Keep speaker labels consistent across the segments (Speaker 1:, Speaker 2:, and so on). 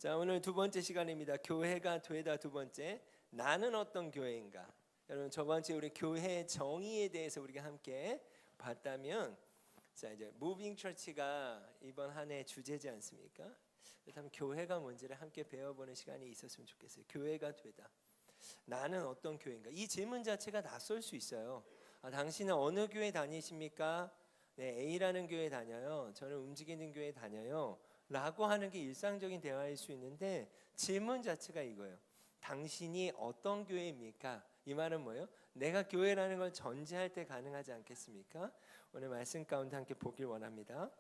Speaker 1: 자, 오늘 두 번째 시간입니다. 교회가 되다 두 번째. 나는 어떤 교회인가? 여러분, 저번 주에 우리 교회 정의에 대해서 우리가 함께 봤다면, 자, 이제 무빙 처치가 이번 한 해 주제지 않습니까? 그렇다면 교회가 뭔지를 함께 배워보는 시간이 있었으면 좋겠어요. 교회가 되다. 나는 어떤 교회인가? 이 질문 자체가 낯설 수 있어요. 당신은 어느 교회 다니십니까? 네, A라는 교회 다녀요. 저는 움직이는 교회 다녀요. 라고 하는 게 일상적인 대화일 수 있는데 질문 자체가 이거예요. 당신이 어떤 교회입니까? 이 말은 뭐예요? 내가 교회라는 걸 전제할 때 가능하지 않겠습니까? 오늘 말씀 가운데 함께 보길 원합니다.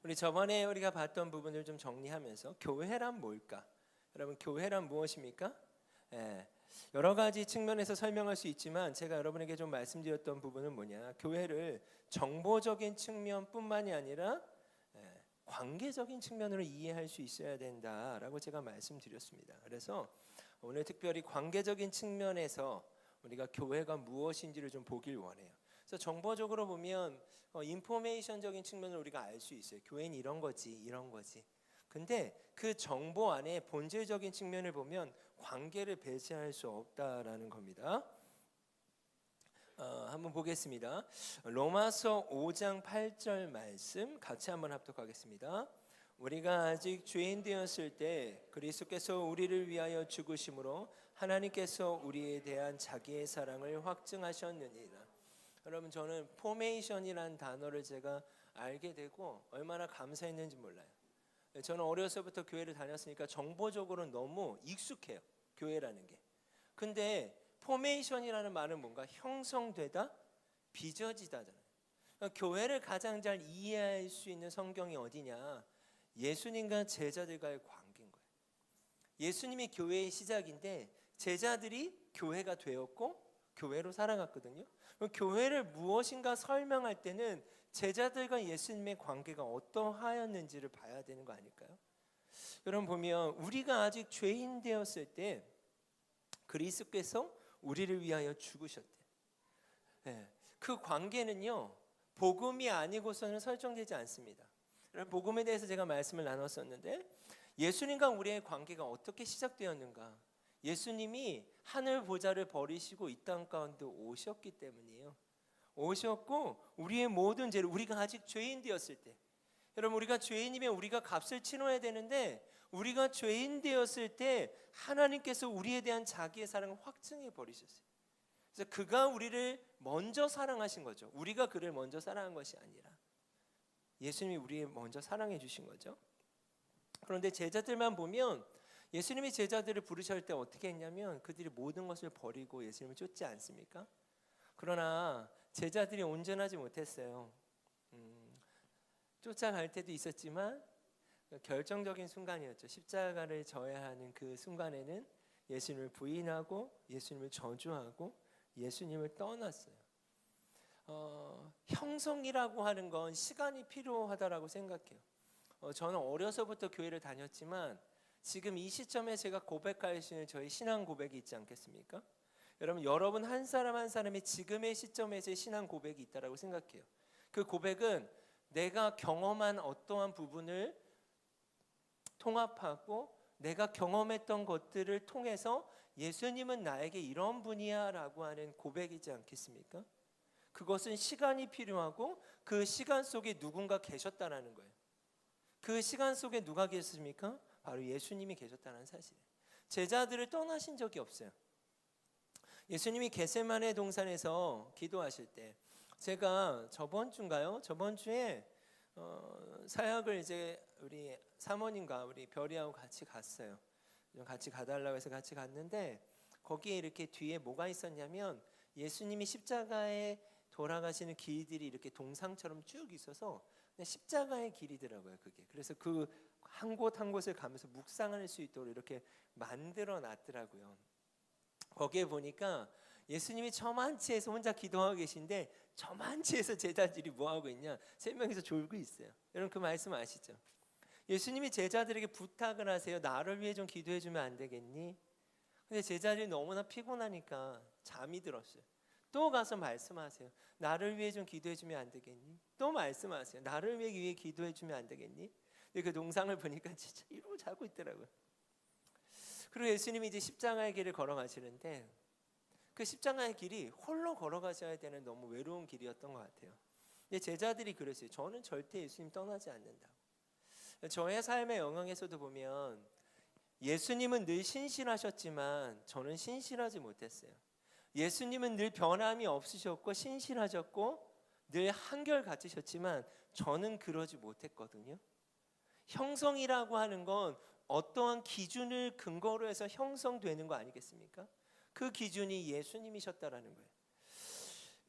Speaker 1: 우리 저번에 우리가 봤던 부분을 좀 정리하면서 교회란 뭘까? 여러분, 교회란 무엇입니까? 여러 가지 측면에서 설명할 수 있지만 제가 여러분에게 좀 말씀드렸던 부분은 뭐냐? 교회를 정보적인 측면뿐만이 아니라 관계적인 측면으로 이해할 수 있어야 된다라고 제가 말씀드렸습니다. 그래서 오늘 특별히 관계적인 측면에서 우리가 교회가 무엇인지를 좀 보길 원해요. 그래서 정보적으로 보면 인포메이션적인 측면을 우리가 알 수 있어요. 교회는 이런 거지, 이런 거지. 근데 그 정보 안에 본질적인 측면을 보면 관계를 배제할 수 없다라는 겁니다. 한번 보겠습니다. 로마서 5장 8절 말씀 같이 한번 합독하겠습니다. 우리가 아직 죄인 되었을 때 그리스도께서 우리를 위하여 죽으심으로 하나님께서 우리에 대한 자기의 사랑을 확증하셨느니라. 여러분, 저는 포메이션이라는 단어를 제가 알게 되고 얼마나 감사했는지 몰라요. 저는 어려서부터 교회를 다녔으니까 정보적으로 너무 익숙해요. 교회라는 게. 근데 포메이션이라는 말은 뭔가 형성되다, 빚어지다잖아요. 그러니까 교회를 가장 잘 이해할 수 있는 성경이 어디냐? 예수님과 제자들과의 관계인 거예요. 예수님이 교회의 시작인데 제자들이 교회가 되었고 교회로 살아갔거든요. 그럼 교회를 무엇인가 설명할 때는 제자들과 예수님의 관계가 어떠하였는지를 봐야 되는 거 아닐까요? 여러분 보면 우리가 아직 죄인 되었을 때 그리스도께서 우리를 위하여 죽으셨대. 그 관계는요, 복음이 아니고서는 설정되지 않습니다. 복음에 대해서 제가 말씀을 나눴었는데 예수님과 우리의 관계가 어떻게 시작되었는가? 예수님이 하늘 보좌를 버리시고 이 땅 가운데 오셨기 때문이에요. 오셨고 우리의 모든 죄를, 우리가 아직 죄인 되었을 때, 여러분 우리가 죄인이면 우리가 값을 치러야 되는데 우리가 죄인 되었을 때 하나님께서 우리에 대한 자기의 사랑을 확증해 버리셨어요. 그래서 그가 우리를 먼저 사랑하신 거죠. 우리가 그를 먼저 사랑한 것이 아니라 예수님이 우리를 먼저 사랑해 주신 거죠. 그런데 제자들만 보면 예수님이 제자들을 부르실 때 어떻게 했냐면 그들이 모든 것을 버리고 예수님을 쫓지 않습니까? 그러나 제자들이 온전하지 못했어요. 쫓아갈 때도 있었지만 결정적인 순간이었죠. 십자가를 져야 하는 그 순간에는 예수님을 부인하고 예수님을 저주하고 예수님을 떠났어요. 형성이라고 하는 건 시간이 필요하다라고 생각해요. 저는 어려서부터 교회를 다녔지만 지금 이 시점에 제가 고백할 수 있는 저희 신앙 고백이 있지 않겠습니까? 여러분 한 사람 한 사람이 지금의 시점에서의 신앙 고백이 있다라고 생각해요. 그 고백은 내가 경험한 어떠한 부분을 통합하고 내가 경험했던 것들을 통해서 예수님은 나에게 이런 분이야 라고 하는 고백이지 않겠습니까? 그것은 시간이 필요하고 그 시간 속에 누군가 계셨다라는 거예요. 그 시간 속에 누가 계셨습니까? 바로 예수님이 계셨다는 사실이에요. 제자들을 떠나신 적이 없어요. 예수님이 겟세마네 동산에서 기도하실 때 제가 저번 주에 사역을 이제 우리 사모님과 우리 별이하고 같이 갔어요. 같이 가달라고 해서 같이 갔는데 거기에 이렇게 뒤에 뭐가 있었냐면 예수님이 십자가에 돌아가시는 길들이 이렇게 동상처럼 쭉 있어서 십자가의 길이더라고요, 그게. 그래서 그 한 곳 한 곳을 가면서 묵상할 수 있도록 이렇게 만들어 놨더라고요. 거기에 보니까 예수님이 저만치에서 혼자 기도하고 계신데 저만치에서 제자들이 뭐하고 있냐? 3명이서 졸고 있어요. 여러분 그 말씀 아시죠? 예수님이 제자들에게 부탁을 하세요. 나를 위해 좀 기도해 주면 안 되겠니? 근데 제자들이 너무나 피곤하니까 잠이 들었어요. 또 가서 말씀하세요. 나를 위해 좀 기도해 주면 안 되겠니? 또 말씀하세요. 나를 위해 기도해 주면 안 되겠니? 근데 그 동상을 보니까 진짜 이러고 자고 있더라고요. 그리고 예수님이 이제 십자가의 길을 걸어가시는데 그 십자가의 길이 홀로 걸어가셔야 되는 너무 외로운 길이었던 것 같아요. 근데 제자들이 그랬어요. 저는 절대 예수님 떠나지 않는다. 저의 삶의 영역에서도 보면 예수님은 늘 신실하셨지만 저는 신실하지 못했어요. 예수님은 늘 변함이 없으셨고 신실하셨고 늘 한결같으셨지만 저는 그러지 못했거든요. 형성이라고 하는 건 어떠한 기준을 근거로 해서 형성되는 거 아니겠습니까? 그 기준이 예수님이셨다라는 거예요.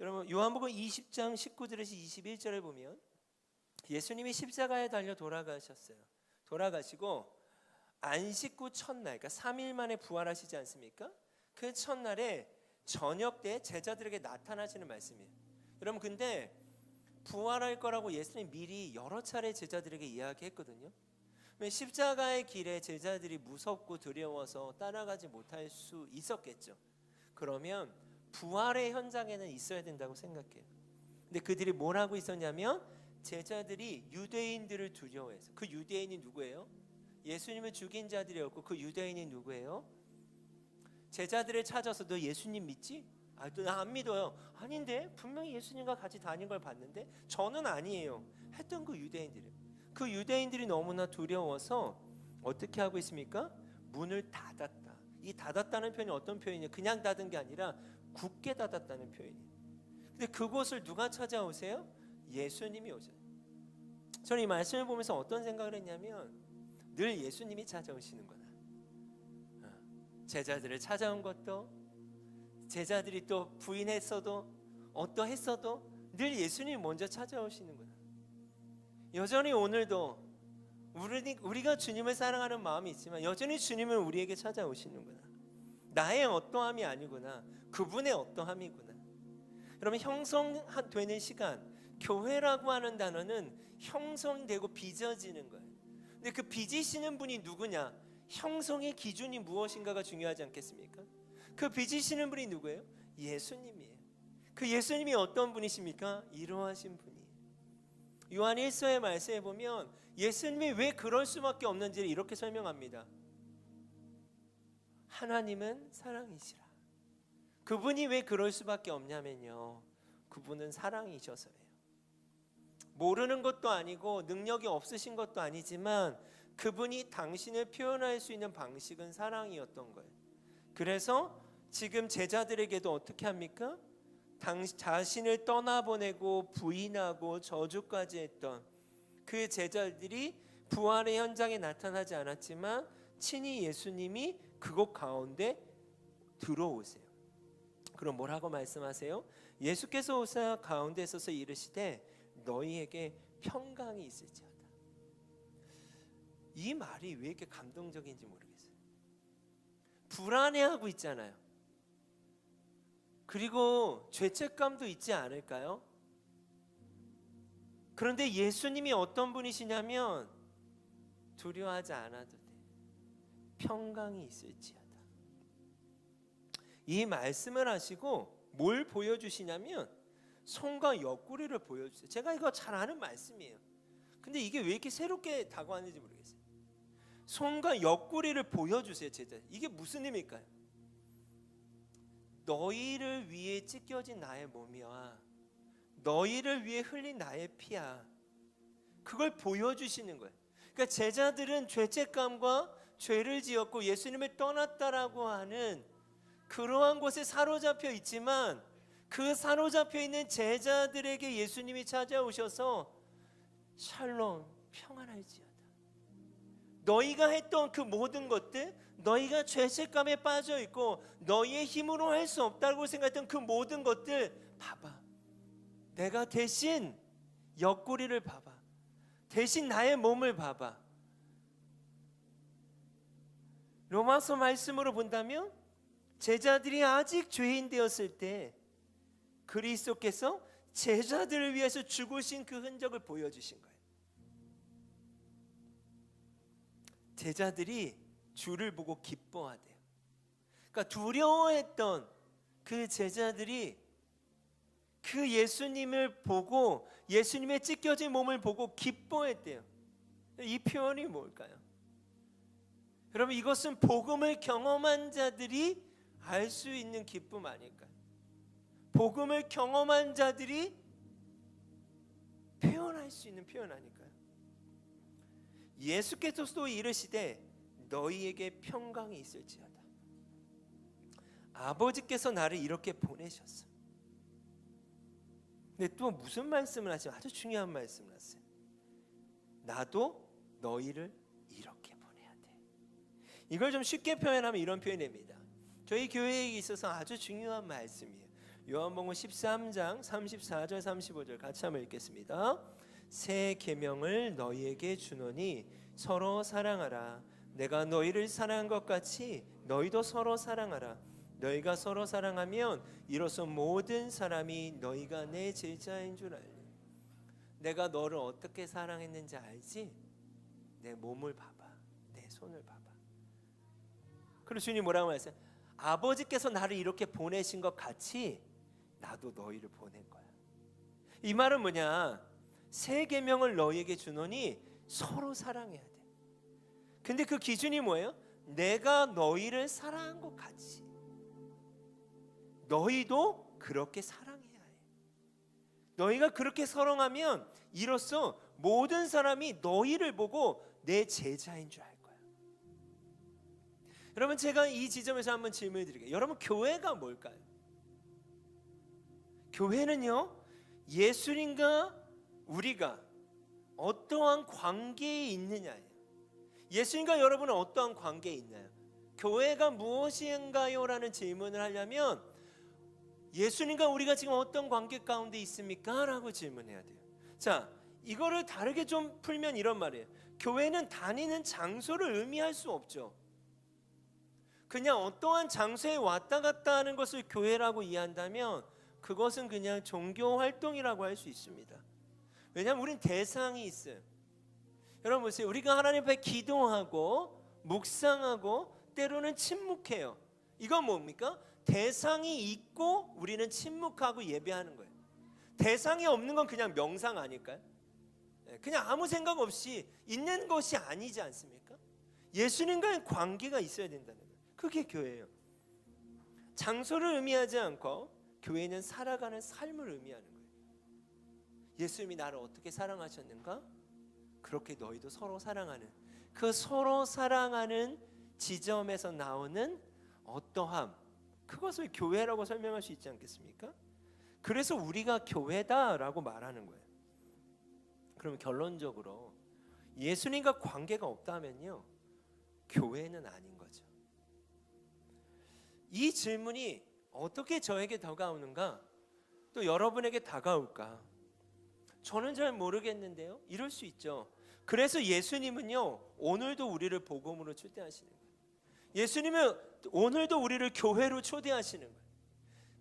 Speaker 1: 여러분 요한복음 20장 19절에서 21절을 보면 예수님이 십자가에 달려 돌아가셨어요. 돌아가시고 안식 후 첫날, 그러니까 3일 만에 부활하시지 않습니까? 그 첫날에 저녁 때 제자들에게 나타나시는 말씀이에요. 여러분 근데 부활할 거라고 예수님 미리 여러 차례 제자들에게 이야기했거든요. 십자가의 길에 제자들이 무섭고 두려워서 따라가지 못할 수 있었겠죠. 그러면 부활의 현장에는 있어야 된다고 생각해요. 근데 그들이 뭘 하고 있었냐면 제자들이 유대인들을 두려워해서, 그 유대인이 누구예요? 예수님을 죽인 자들이었고 그 유대인이 누구예요? 제자들을 찾아서 너 예수님 믿지? 나 안 믿어요. 아닌데 분명히 예수님과 같이 다닌 걸 봤는데 저는 아니에요 했던 그 유대인들이, 그 유대인들이 너무나 두려워서 어떻게 하고 있습니까? 문을 닫았다. 이 닫았다는 표현이 어떤 표현이냐? 그냥 닫은 게 아니라 굳게 닫았다는 표현이에요. 근데 그곳을 누가 찾아오세요? 예수님이 오세요. 저는 이 말씀을 보면서 어떤 생각을 했냐면 늘 예수님이 찾아오시는구나. 제자들을 찾아온 것도, 제자들이 또 부인했어도 어떠했어도 늘 예수님이 먼저 찾아오시는구나. 여전히 오늘도 우리가 주님을 사랑하는 마음이 있지만 여전히 주님은 우리에게 찾아오시는구나. 나의 어떠함이 아니구나, 그분의 어떠함이구나. 여러분 형성되는 시간, 교회라고 하는 단어는 형성되고 빚어지는 거예요. 근데 그 빚으시는 분이 누구냐? 형성의 기준이 무엇인가가 중요하지 않겠습니까? 그 빚으시는 분이 누구예요? 예수님이에요. 그 예수님이 어떤 분이십니까? 이러하신 분이에요. 요한 1서의 말씀에 보면 예수님이 왜 그럴 수밖에 없는지를 이렇게 설명합니다. 하나님은 사랑이시라. 그분이 왜 그럴 수밖에 없냐면요, 그분은 사랑이셔서예요. 모르는 것도 아니고 능력이 없으신 것도 아니지만 그분이 당신을 표현할 수 있는 방식은 사랑이었던 거예요. 그래서 지금 제자들에게도 어떻게 합니까? 자신을 떠나보내고 부인하고 저주까지 했던 그 제자들이 부활의 현장에 나타나지 않았지만 친히 예수님이 그곳 가운데 들어오세요. 그럼 뭐라고 말씀하세요? 예수께서 오사 가운데 서서 이르시되 너희에게 평강이 있을지어다. 이 말이 왜 이렇게 감동적인지 모르겠어요. 불안해하고 있잖아요. 그리고 죄책감도 있지 않을까요? 그런데 예수님이 어떤 분이시냐면 두려워하지 않아도 돼. 평강이 있을지어다. 이 말씀을 하시고 뭘 보여주시냐면 손과 옆구리를 보여주세요. 제가 이거 잘 아는 말씀이에요. 근데 이게 왜 이렇게 새롭게 다가왔는지 모르겠어요. 손과 옆구리를 보여주세요. 제자, 이게 무슨 의미일까요? 너희를 위해 찢겨진 나의 몸이야, 너희를 위해 흘린 나의 피야, 그걸 보여주시는 거예요. 그러니까 제자들은 죄책감과 죄를 지었고 예수님을 떠났다라고 하는 그러한 곳에 사로잡혀 있지만 그 사로잡혀 있는 제자들에게 예수님이 찾아오셔서 샬롬, 평안할지어다. 너희가 했던 그 모든 것들, 너희가 죄책감에 빠져 있고 너희의 힘으로 할 수 없다고 생각했던 그 모든 것들 봐봐. 내가 대신 옆구리를 봐봐. 대신 나의 몸을 봐봐. 로마서 말씀으로 본다면 제자들이 아직 죄인 되었을 때 그리스도께서 제자들을 위해서 죽으신 그 흔적을 보여주신 거예요. 제자들이 주를 보고 기뻐하대요. 그러니까 두려워했던 그 제자들이 그 예수님을 보고 예수님의 찢겨진 몸을 보고 기뻐했대요. 이 표현이 뭘까요? 여러분, 이것은 복음을 경험한 자들이 알 수 있는 기쁨 아닐까요? 복음을 경험한 자들이 표현할 수 있는 표현 아닐까요? 예수께서도 이르시되 너희에게 평강이 있을지어다. 아버지께서 나를 이렇게 보내셨어. 근데 또 무슨 말씀을 하시면 아주 중요한 말씀을 하세요. 나도 너희를 이렇게 보내야 돼. 이걸 좀 쉽게 표현하면 이런 표현입니다. 저희 교회에 있어서 아주 중요한 말씀이에요. 요한복음 13장 34절 35절 같이 한번 읽겠습니다. 새 계명을 너희에게 주노니 서로 사랑하라. 내가 너희를 사랑한 것 같이 너희도 서로 사랑하라. 너희가 서로 사랑하면 이로써 모든 사람이 너희가 내 제자인 줄 알리. 내가 너를 어떻게 사랑했는지 알지? 내 몸을 봐봐. 내 손을 봐봐. 그리고 주님 뭐라고 말했어요? 아버지께서 나를 이렇게 보내신 것 같이 나도 너희를 보낸 거야. 이 말은 뭐냐? 새 계명을 너희에게 주노니 서로 사랑해야 돼. 근데 그 기준이 뭐예요? 내가 너희를 사랑한 것 같이 너희도 그렇게 사랑해야 해. 너희가 그렇게 사랑하면 이로써 모든 사람이 너희를 보고 내 제자인 줄 알 거야. 여러분, 제가 이 지점에서 한번 질문을 드릴게요. 여러분, 교회가 뭘까요? 교회는요, 예수님과 우리가 어떠한 관계에 있느냐예요. 예수님과 여러분은 어떠한 관계에 있나요? 교회가 무엇인가요? 라는 질문을 하려면 예수님과 우리가 지금 어떤 관계 가운데 있습니까? 라고 질문해야 돼요. 자, 이거를 다르게 좀 풀면 이런 말이에요. 교회는 다니는 장소를 의미할 수 없죠. 그냥 어떠한 장소에 왔다 갔다 하는 것을 교회라고 이해한다면 그것은 그냥 종교 활동이라고 할 수 있습니다. 왜냐하면 우린 대상이 있어요. 여러분 보세요. 우리가 하나님 앞에 기도하고 묵상하고 때로는 침묵해요. 이건 뭡니까? 대상이 있고 우리는 침묵하고 예배하는 거예요. 대상이 없는 건 그냥 명상 아닐까요? 그냥 아무 생각 없이 있는 것이 아니지 않습니까? 예수님과의 관계가 있어야 된다는 거예요. 그게 교회예요. 장소를 의미하지 않고 교회는 살아가는 삶을 의미하는 거예요. 예수님이 나를 어떻게 사랑하셨는가? 그렇게 너희도 서로 사랑하는, 그 서로 사랑하는 지점에서 나오는 어떠함, 그것을 교회라고 설명할 수 있지 않겠습니까? 그래서 우리가 교회다라고 말하는 거예요. 그럼 결론적으로 예수님과 관계가 없다면요, 교회는 아닌 거죠. 이 질문이 어떻게 저에게 다가오는가? 또 여러분에게 다가올까? 저는 잘 모르겠는데요. 이럴 수 있죠. 그래서 예수님은요, 오늘도 우리를 복음으로 초대하시는 거예요. 예수님은 오늘도 우리를 교회로 초대하시는 거예요.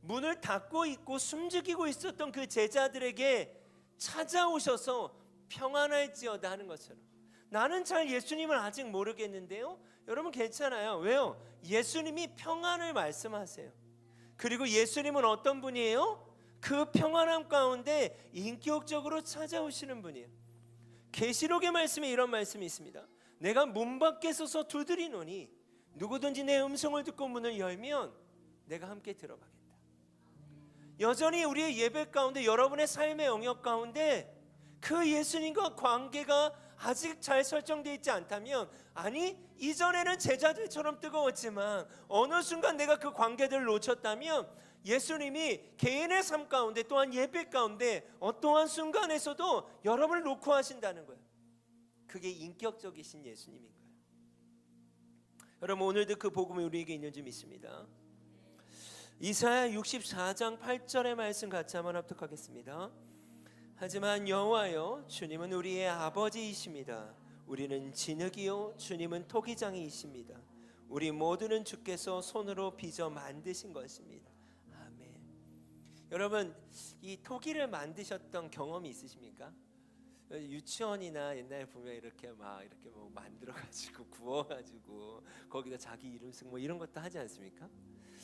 Speaker 1: 문을 닫고 있고 숨죽이고 있었던 그 제자들에게 찾아오셔서 평안할지어다 하는 것처럼, 나는 잘 예수님을 아직 모르겠는데요, 여러분 괜찮아요. 왜요? 예수님이 평안을 말씀하세요. 그리고 예수님은 어떤 분이에요? 그 평안함 가운데 인격적으로 찾아오시는 분이에요. 계시록의 말씀에 이런 말씀이 있습니다. 내가 문 밖에 서서 두드리노니 누구든지 내 음성을 듣고 문을 열면 내가 함께 들어가겠다. 여전히 우리의 예배 가운데, 여러분의 삶의 영역 가운데 그 예수님과 관계가 아직 잘 설정되어 있지 않다면, 아니 이전에는 제자들처럼 뜨거웠지만 어느 순간 내가 그 관계들을 놓쳤다면, 예수님이 개인의 삶 가운데 또한 예배 가운데 어떠한 순간에서도 여러분을 놓고 하신다는 거예요. 그게 인격적이신 예수님인 거예요. 여러분, 오늘도 그 복음이 우리에게 있는 줄 믿습니다. 이사야 64장 8절의 말씀 같이 한번 합독하겠습니다. 하지만 여호와여, 주님은 우리의 아버지이십니다. 우리는 진흙이요 주님은 토기장이이십니다. 우리 모두는 주께서 손으로 빚어 만드신 것입니다. 아멘. 여러분, 이 토기를 만드셨던 경험이 있으십니까? 유치원이나 옛날에 보면 이렇게 뭐 만들어가지고 구워가지고 거기다 자기 이름 쓰고 뭐 이런 것도 하지 않습니까?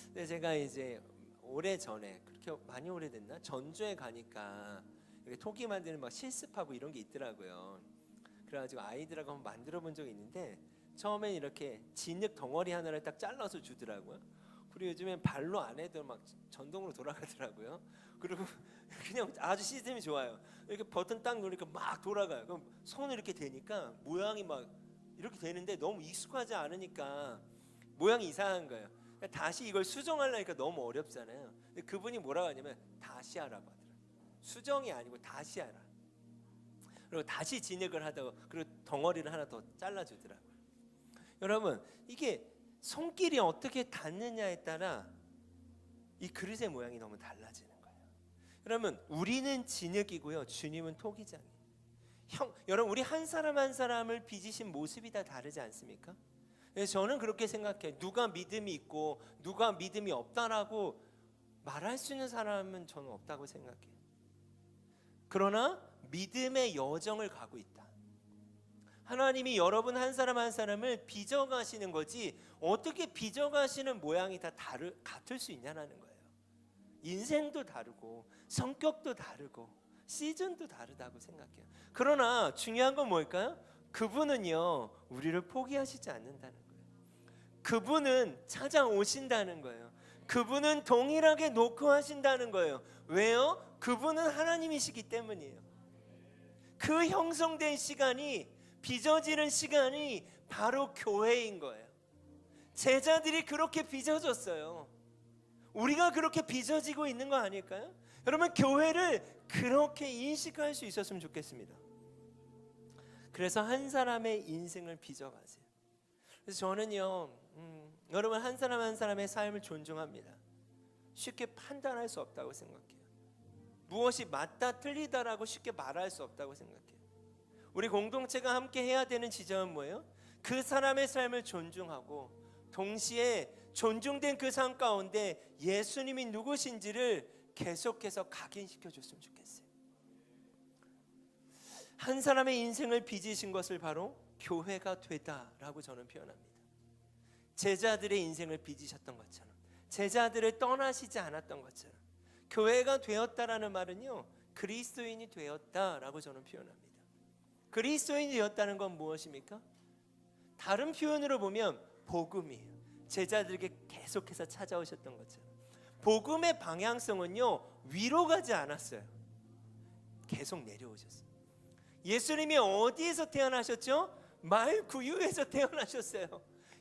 Speaker 1: 근데 제가 이제 오래 전에, 그렇게 많이 오래됐나? 전주에 가니까 이렇게 토기 만드는 막 실습하고 이런 게 있더라고요. 그래가지고 아이들하고 한번 만들어 본 적이 있는데 처음엔 이렇게 진흙 덩어리 하나를 딱 잘라서 주더라고요. 그리고 요즘엔 발로 안 해도 막 전동으로 돌아가더라고요. 그리고 그냥 아주 시스템이 좋아요. 이렇게 버튼 딱 누르니까 막 돌아가요. 그럼 손을 이렇게 대니까 모양이 막 이렇게 되는데 너무 익숙하지 않으니까 모양이 이상한 거예요. 다시 이걸 수정하려니까 너무 어렵잖아요. 근데 그분이 뭐라고 하냐면 다시 하라고 하더라고요. 수정이 아니고 다시 하라. 그리고 다시 진흙을 하다가 그리고 덩어리를 하나 더 잘라주더라고요. 여러분, 이게 손길이 어떻게 닿느냐에 따라 이 그릇의 모양이 너무 달라지는 거예요. 여러분, 우리는 진흙이고요, 주님은 토기장이에요. 여러분, 우리 한 사람 한 사람을 빚으신 모습이 다 다르지 않습니까? 그래서 저는 그렇게 생각해요. 누가 믿음이 있고 누가 믿음이 없다라고 말할 수 있는 사람은 저는 없다고 생각해요. 그러나 믿음의 여정을 가고 있다. 하나님이 여러분 한 사람 한 사람을 빚어가시는 거지 어떻게 빚어가시는 모양이 다 같을 수 있냐는 거예요. 인생도 다르고 성격도 다르고 시즌도 다르다고 생각해요. 그러나 중요한 건 뭘까요? 그분은요, 우리를 포기하시지 않는다는 거예요. 그분은 찾아오신다는 거예요. 그분은 동일하게 노크하신다는 거예요. 왜요? 그분은 하나님이시기 때문이에요. 그 형성된 시간이, 빚어지는 시간이 바로 교회인 거예요. 제자들이 그렇게 빚어졌어요. 우리가 그렇게 빚어지고 있는 거 아닐까요? 여러분, 교회를 그렇게 인식할 수 있었으면 좋겠습니다. 그래서 한 사람의 인생을 빚어가세요. 그래서 저는요, 여러분 한 사람 한 사람의 삶을 존중합니다. 쉽게 판단할 수 없다고 생각해요. 무엇이 맞다 틀리다라고 쉽게 말할 수 없다고 생각해요. 우리 공동체가 함께 해야 되는 지점은 뭐예요? 그 사람의 삶을 존중하고 동시에 존중된 그 삶 가운데 예수님이 누구신지를 계속해서 각인시켜 줬으면 좋겠어요. 한 사람의 인생을 빚으신 것을 바로 교회가 되다라고 저는 표현합니다. 제자들의 인생을 빚으셨던 것처럼, 제자들을 떠나시지 않았던 것처럼 교회가 되었다라는 말은요, 그리스도인이 되었다라고 저는 표현합니다. 그리스도인이 되었다는 건 무엇입니까? 다른 표현으로 보면 복음이에요. 제자들에게 계속해서 찾아오셨던 것처럼 복음의 방향성은요, 위로 가지 않았어요. 계속 내려오셨어요. 예수님이 어디에서 태어나셨죠? 말구유에서 태어나셨어요.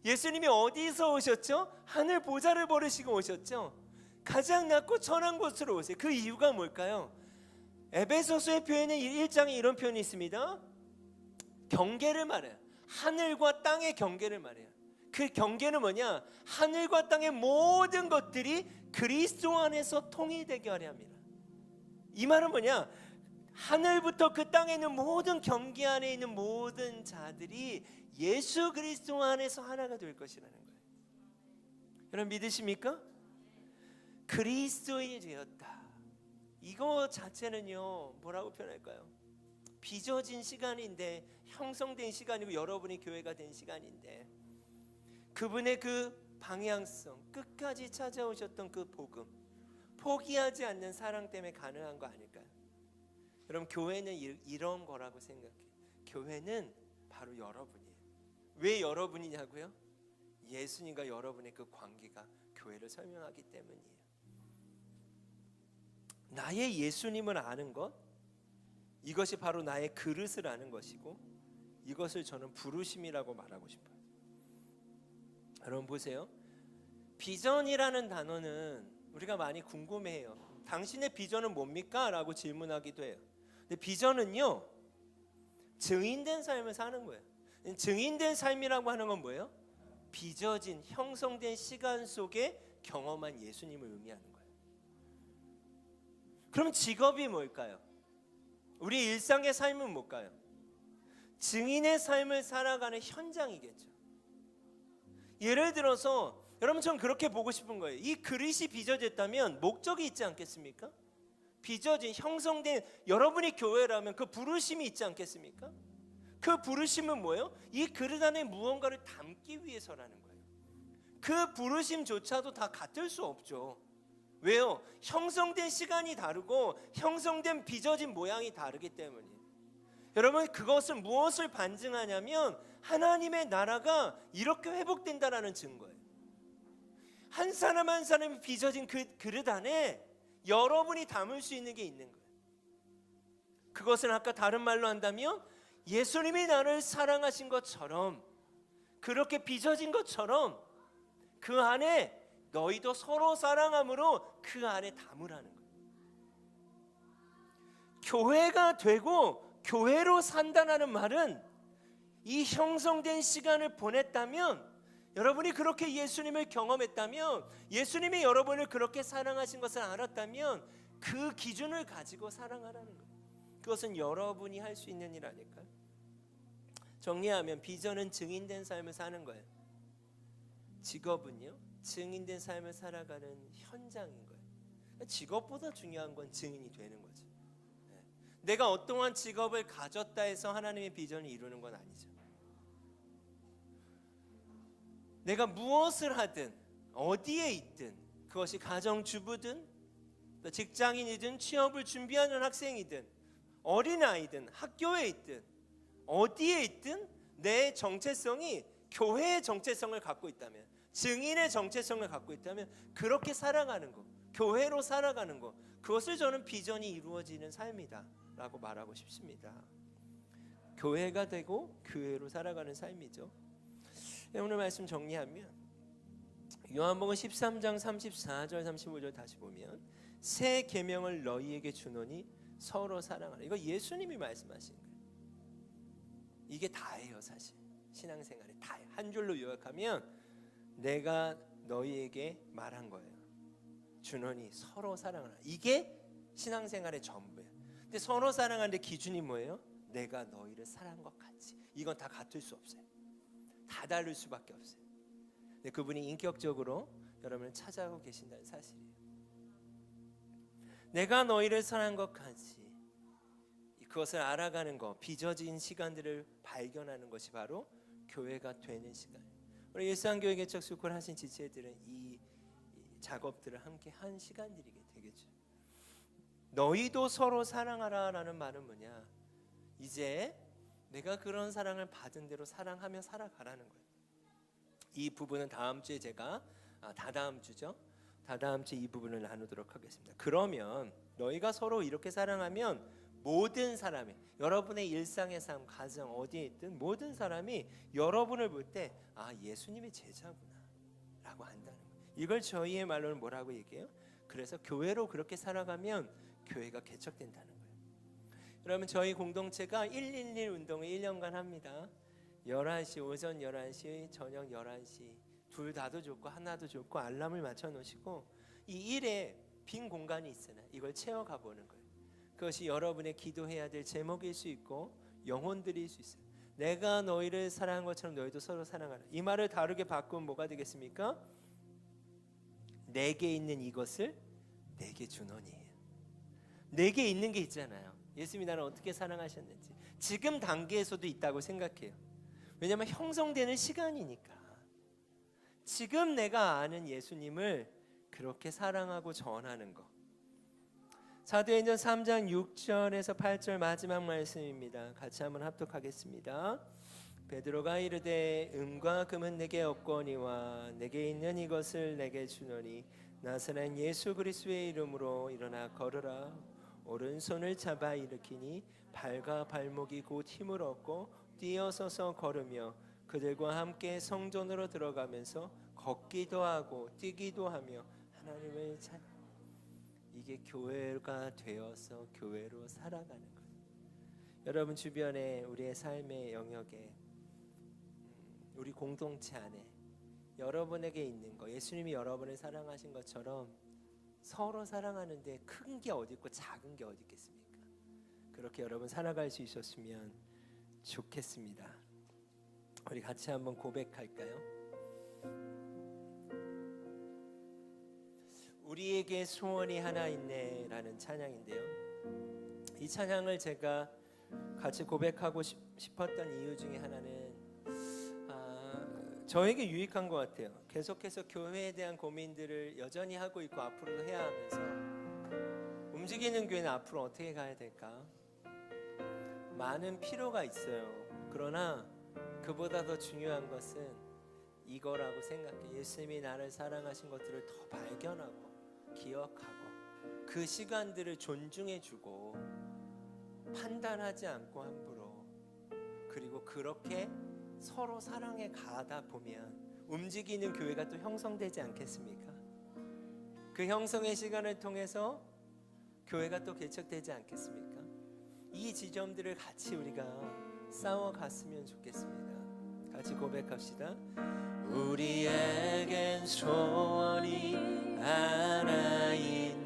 Speaker 1: 예수님이 어디서 오셨죠? 하늘 보좌를 버리시고 오셨죠. 가장 낮고 천한 곳으로 오세요. 그 이유가 뭘까요? 에베소서의 표현은 1장에 이런 표현이 있습니다. 경계를 말해요. 하늘과 땅의 경계를 말해요. 그 경계는 뭐냐? 하늘과 땅의 모든 것들이 그리스도 안에서 통일되게 하려 합니다. 이 말은 뭐냐? 하늘부터 그 땅에 있는 모든 경계 안에 있는 모든 자들이 예수 그리스도 안에서 하나가 될 것이라는 거예요. 여러분 믿으십니까? 그리스도인이 되었다. 이거 자체는요, 뭐라고 표현할까요? 빚어진 시간인데, 형성된 시간이고 여러분이 교회가 된 시간인데, 그분의 그 방향성, 끝까지 찾아오셨던 그 복음, 포기하지 않는 사랑 때문에 가능한 거 아닐까요? 여러분, 교회는 이런 거라고 생각해요. 교회는 바로 여러분이에요. 왜 여러분이냐고요? 예수님과 여러분의 그 관계가 교회를 설명하기 때문이에요. 나의 예수님을 아는 것, 이것이 바로 나의 그릇을 아는 것이고, 이것을 저는 부르심이라고 말하고 싶어요. 여러분 보세요. 비전이라는 단어는 우리가 많이 궁금해해요. 당신의 비전은 뭡니까? 라고 질문하기도 해요. 근데 비전은요, 증인된 삶을 사는 거예요. 증인된 삶이라고 하는 건 뭐예요? 빚어진, 형성된 시간 속에 경험한 예수님을 의미하는 거예요. 그럼 직업이 뭘까요? 우리 일상의 삶은 뭘까요? 증인의 삶을 살아가는 현장이겠죠. 예를 들어서 여러분, 전 그렇게 보고 싶은 거예요. 이 그릇이 빚어졌다면 목적이 있지 않겠습니까? 빚어진, 형성된 여러분이 교회라면 그 부르심이 있지 않겠습니까? 그 부르심은 뭐예요? 이 그릇 안에 무언가를 담기 위해서라는 거예요. 그 부르심조차도 다 같을 수 없죠. 왜요? 형성된 시간이 다르고 형성된 빚어진 모양이 다르기 때문이에요. 여러분, 그것은 무엇을 반증하냐면 하나님의 나라가 이렇게 회복된다라는 증거예요. 한 사람 한 사람이 빚어진 그 그릇 안에 여러분이 담을 수 있는 게 있는 거예요. 그것은 아까 다른 말로 한다면 예수님이 나를 사랑하신 것처럼, 그렇게 빚어진 것처럼 그 안에 너희도 서로 사랑함으로 그 안에 담으라는 거예요. 교회가 되고 교회로 산다는 말은 이 형성된 시간을 보냈다면, 여러분이 그렇게 예수님을 경험했다면, 예수님이 여러분을 그렇게 사랑하신 것을 알았다면 그 기준을 가지고 사랑하라는 거예요. 그것은 여러분이 할 수 있는 일 아닐까요? 정리하면 비전은 증인된 삶을 사는 거예요. 직업은요, 증인된 삶을 살아가는 현장인 거예요. 직업보다 중요한 건 증인이 되는 거죠. 내가 어떠한 직업을 가졌다 해서 하나님의 비전을 이루는 건 아니죠. 내가 무엇을 하든 어디에 있든, 그것이 가정주부든 또 직장인이든 취업을 준비하는 학생이든 어린아이든 학교에 있든 어디에 있든 내 정체성이 교회의 정체성을 갖고 있다면, 증인의 정체성을 갖고 있다면 그렇게 살아가는 것, 교회로 살아가는 것, 그것을 저는 비전이 이루어지는 삶이다 라고 말하고 싶습니다. 교회가 되고 교회로 살아가는 삶이죠. 오늘 말씀 정리하면 요한복음 13장 34절 35절 다시 보면, 새 계명을 너희에게 주노니 서로 사랑하라. 이거 예수님이 말씀하신 거예요. 이게 다예요. 사실 신앙생활에 다예요. 한 줄로 요약하면 내가 너희에게 말한 거예요. 주노니 서로 사랑하라. 이게 신앙생활의 전부예요. 근데 서로 사랑하는데 기준이 뭐예요? 내가 너희를 사랑한 것 같이. 이건 다 같을 수 없어요. 다 다를 수밖에 없어요. 근데 그분이 인격적으로 여러분을 찾아오고 계신다는 사실이에요. 내가 너희를 사랑한 것 같이, 그것을 알아가는 것, 빚어진 시간들을 발견하는 것이 바로 교회가 되는 시간이에요. 우리 일상교회 개척 수고를 하신 지체들은 이 작업들을 함께 한 시간들이 되겠죠. 너희도 서로 사랑하라 라는 말은 뭐냐? 이제 내가 그런 사랑을 받은 대로 사랑하며 살아가라는 거예요. 이 부분은 다음 주에 제가 다다음 주죠. 다다음 주에 이 부분을 나누도록 하겠습니다. 그러면 너희가 서로 이렇게 사랑하면 모든 사람이, 여러분의 일상의 삶, 가정 어디에 있든 모든 사람이 여러분을 볼 때 예수님의 제자구나 라고 한다는 거예요. 이걸 저희의 말로는 뭐라고 얘기해요? 그래서 교회로 그렇게 살아가면 교회가 개척된다는 거예요. 여러분, 저희 공동체가 111 운동을 1년간 합니다. 11시, 오전 11시, 저녁 11시 둘 다도 좋고 하나도 좋고 알람을 맞춰 놓으시고 이 일에 빈 공간이 있으나 이걸 채워가 보는 거예요. 그것이 여러분의 기도해야 될 제목일 수 있고 영혼들일 수 있어요. 내가 너희를 사랑한 것처럼 너희도 서로 사랑하라. 이 말을 다르게 바꾸면 뭐가 되겠습니까? 내게 있는 이것을 내게 주노니. 내게 있는 게 있잖아요. 예수님이 나를 어떻게 사랑하셨는지 지금 단계에서도 있다고 생각해요. 왜냐하면 형성되는 시간이니까. 지금 내가 아는 예수님을 그렇게 사랑하고 전하는 것. 사도행전 3장 6절에서 8절 마지막 말씀입니다. 같이 한번 합독하겠습니다. 베드로가 이르되 은과 금은 내게 없거니와 내게 있는 이것을 내게 주노니 나사렛 예수 그리스도의 이름으로 일어나 걸으라. 오른손을 잡아 일으키니 발과 발목이 곧 힘을 얻고 뛰어서서 걸으며 그들과 함께 성전으로 들어가면서 걷기도 하고 뛰기도 하며 하나님을 찾. 이게 교회가 되어서 교회로 살아가는 거예요. 여러분 주변에 우리의 삶의 영역에 우리 공동체 안에 여러분에게 있는 거, 예수님이 여러분을 사랑하신 것처럼 서로 사랑하는데 큰 게 어디 있고 작은 게 어디 있겠습니까? 그렇게 여러분 살아갈 수 있었으면 좋겠습니다. 우리 같이 한번 고백할까요? 우리에게 소원이 하나 있네 라는 찬양인데요, 이 찬양을 제가 같이 고백하고 싶었던 이유 중에 하나는 저에게 유익한 것 같아요. 계속해서 교회에 대한 고민들을 여전히 하고 있고 앞으로도 해야 하면서 움직이는 교회는 앞으로 어떻게 가야 될까? 많은 필요가 있어요. 그러나 그보다 더 중요한 것은 이거라고 생각해. 예수님이 나를 사랑하신 것들을 더 발견하고 기억하고 그 시간들을 존중해주고 판단하지 않고 함부로, 그리고 그렇게 서로 사랑해 가다 보면 움직이는 교회가 또 형성되지 않겠습니까? 그 형성의 시간을 통해서 교회가 또 개척되지 않겠습니까? 이 지점들을 같이 우리가 싸워갔으면 좋겠습니다. 같이 고백합시다. 우리에겐 소원이 하나 있네.